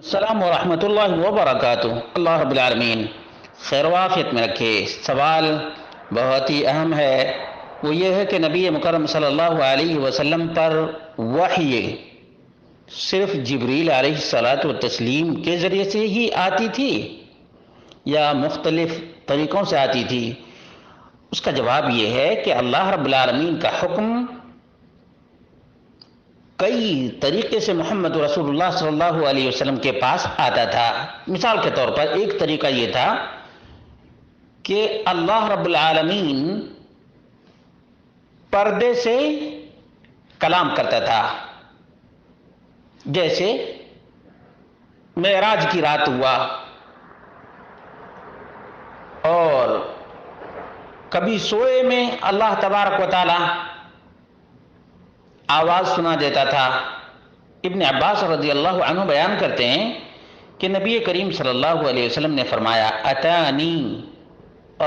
السلام ورحمۃ اللہ وبرکاتہ۔ اللہ رب العالمین خیر و عافیت میں رکھے۔ سوال بہت ہی اہم ہے، وہ یہ ہے کہ نبی مکرم صلی اللہ علیہ وسلم پر وحی صرف جبریل علیہ الصلاۃ والتسلیم کے ذریعے سے ہی آتی تھی یا مختلف طریقوں سے آتی تھی؟ اس کا جواب یہ ہے کہ اللہ رب العالمین کا حکم کئی طریقے سے محمد رسول اللہ صلی اللہ علیہ وسلم کے پاس آتا تھا۔ مثال کے طور پر ایک طریقہ یہ تھا کہ اللہ رب العالمین پردے سے کلام کرتا تھا، جیسے معراج کی رات ہوا، اور کبھی سوئے میں اللہ تبارک و تعالی آواز سنا دیتا تھا۔ ابن عباس رضی اللہ عنہ بیان کرتے ہیں کہ نبی کریم صلی اللہ علیہ وسلم نے فرمایا، اتانی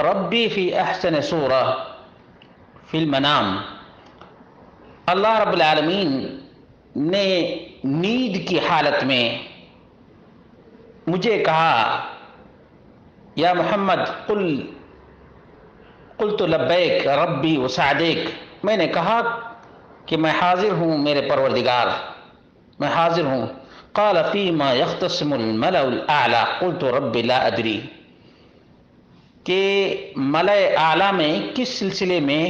ربی فی احسن صورہ فی المنام۔ اللہ رب العالمین نے نیند کی حالت میں مجھے کہا، یا محمد قلت لبیک ربی وسعدیک، میں نے کہا کہ میں حاضر ہوں میرے پروردگار، میں حاضر ہوں۔ قال فیما یختصم الملأ الاعلی قلت رب لا ادری، کہ ملأ اعلی میں کس سلسلے میں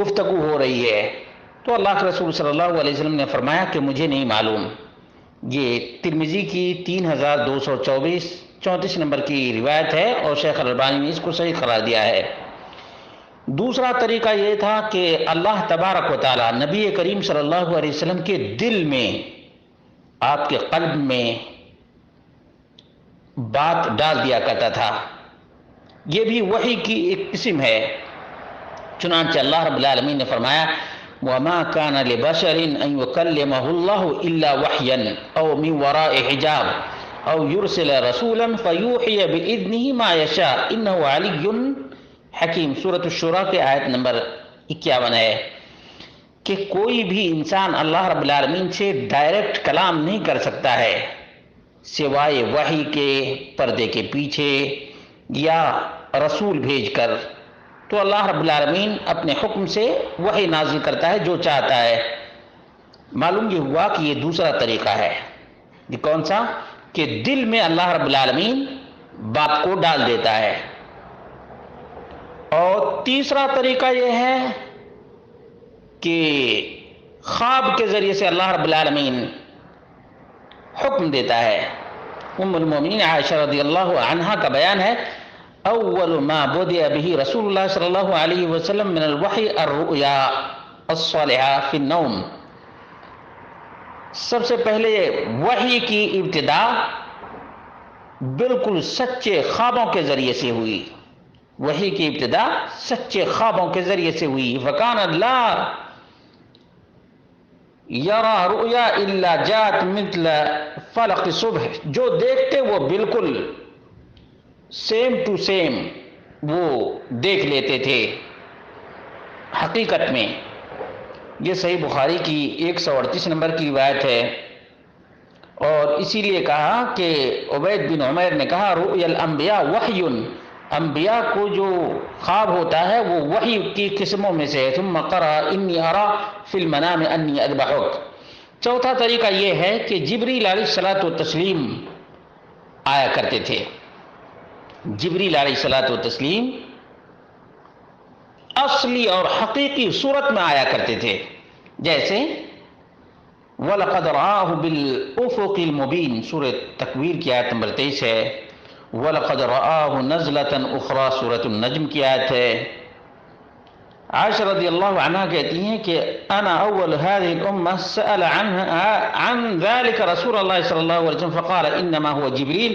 گفتگو ہو رہی ہے؟ تو اللہ کے رسول صلی اللہ علیہ وسلم نے فرمایا کہ مجھے نہیں معلوم۔ یہ ترمذی کی 3224 نمبر کی روایت ہے، اور شیخ الالبانی نے اس کو صحیح قرار دیا ہے۔ دوسرا طریقہ یہ تھا کہ اللہ تبارک و تعالی نبی کریم صلی اللہ علیہ وسلم کے دل میں، آپ کے قلب میں بات ڈال دیا کرتا تھا۔ یہ بھی وحی کی ایک قسم ہے۔ چنانچہ اللہ رب العالمین نے فرمایا، وَمَا كَانَ لِبَشَرٍ أَن يُكَلِّمَهُ اللَّهُ إِلَّا وَحْيًا أَوْ مِن وَرَاءِ حِجَابٍ أَوْ يُرْسِلَ رَسُولًا فَيُوحِيَ بِإِذْنِهِ مَا يَشَاءُ إِنَّهُ عَلِيٌّ حکیم۔ سورۃ الشورى کے آیت نمبر 51 ہے کہ کوئی بھی انسان اللہ رب العالمین سے ڈائریکٹ کلام نہیں کر سکتا ہے سوائے وحی کے، پردے کے پیچھے، یا رسول بھیج کر۔ تو اللہ رب العالمین اپنے حکم سے وحی نازل کرتا ہے جو چاہتا ہے۔ معلوم یہ ہوا کہ یہ دوسرا طریقہ ہے۔ یہ کون سا؟ کہ دل میں اللہ رب العالمین بات کو ڈال دیتا ہے۔ اور تیسرا طریقہ یہ ہے کہ خواب کے ذریعے سے اللہ رب العالمین حکم دیتا ہے۔ ام المومنین عائشہ رضی اللہ عنہا کا بیان ہے، اول ما بدأ به رسول اللہ صلی اللہ علیہ وسلم من الوحی الرؤیا الصالحہ فی النوم۔ سب سے پہلے وحی کی ابتدا بالکل سچے خوابوں کے ذریعے سے ہوئی۔ وحی کی ابتدا سچے خوابوں کے ذریعے سے ہوئی۔ فَكَانَ لَا يَرَى رُؤْيَا إِلَّا جَاءَتْ مِثْلَ فَلَقِ الصُّبْحِ، جو دیکھتے وہ بالکل سیم ٹو سیم وہ دیکھ لیتے تھے حقیقت میں۔ یہ صحیح بخاری کی 138 نمبر کی روایت ہے، اور اسی لیے کہا کہ عبید بن عمیر نے کہا، رؤیا الانبیاء وحی، انبیاء کو جو خواب ہوتا ہے وہ وحی کی قسموں میں سے ہے۔ ثم قرأ انی ارا فی المنام انی اذبحک۔ چوتھا طریقہ یہ ہے کہ جبریل علیہ الصلاۃ والتسلیم آیا کرتے تھے۔ جبریل علیہ الصلاۃ والتسلیم اصلی اور حقیقی صورت میں آیا کرتے تھے، جیسے وَلَقَدْ رَآهُ بِالْأُفُقِ الْمُبِينِ، سورۃ تکویر کی آیت نمبر 23 ہے۔ وَلَقَدْ رَآهُ نَزْلَةً أُخْرَى، سورۃ النجم کی آیت ہے۔ عائشہ رضی اللہ عنہ کہتی ہیں کہ انا اول هذه الامه سأل عن ذلك رسول الله صلی اللہ علیہ وسلم فقال انما هو جبریل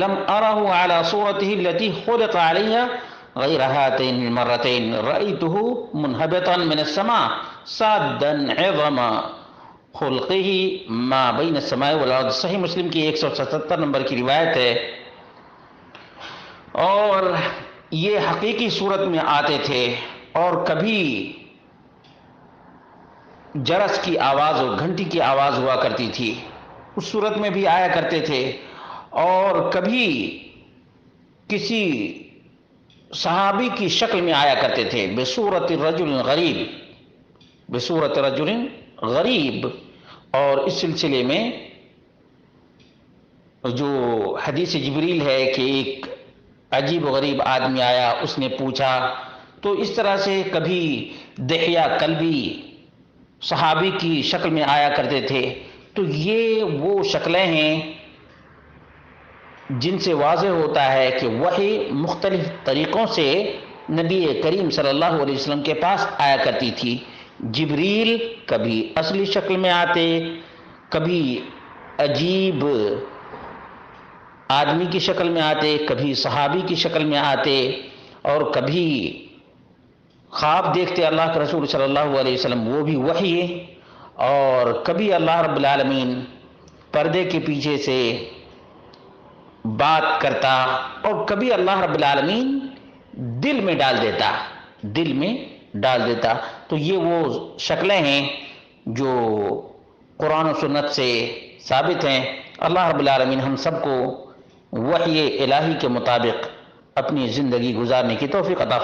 لم اره على صورته التي خلق عليها غير هاتين المرتين رأيته منهبطا من السماء سادا عظم خلقه ما بين السماء والارض۔ صحیح مسلم کی 177 نمبر کی روایت ہے۔ اور یہ حقیقی صورت میں آتے تھے، اور کبھی جرس کی آواز اور گھنٹی کی آواز ہوا کرتی تھی، اس صورت میں بھی آیا کرتے تھے، اور کبھی کسی صحابی کی شکل میں آیا کرتے تھے، بصورت رجل غریب، بصورت رجل غریب۔ اور اس سلسلے میں جو حدیث جبریل ہے کہ ایک عجیب و غریب آدمی آیا، اس نے پوچھا، تو اس طرح سے کبھی دحیہ کلبی صحابی کی شکل میں آیا کرتے تھے۔ تو یہ وہ شکلیں ہیں جن سے واضح ہوتا ہے کہ وحی مختلف طریقوں سے نبی کریم صلی اللہ علیہ وسلم کے پاس آیا کرتی تھی۔ جبریل کبھی اصلی شکل میں آتے، کبھی عجیب آدمی کی شکل میں آتے، کبھی صحابی کی شکل میں آتے، اور کبھی خواب دیکھتے اللہ کے رسول صلی اللہ علیہ وسلم، وہ بھی وحی ہے۔ اور کبھی اللہ رب العالمین پردے کے پیچھے سے بات کرتا، اور کبھی اللہ رب العالمین دل میں ڈال دیتا۔ تو یہ وہ شکلیں ہیں جو قرآن و سنت سے ثابت ہیں۔ اللہ رب العالمین ہم سب کو وحی الہی کے مطابق اپنی زندگی گزارنے کی توفیق عطا فرمائے۔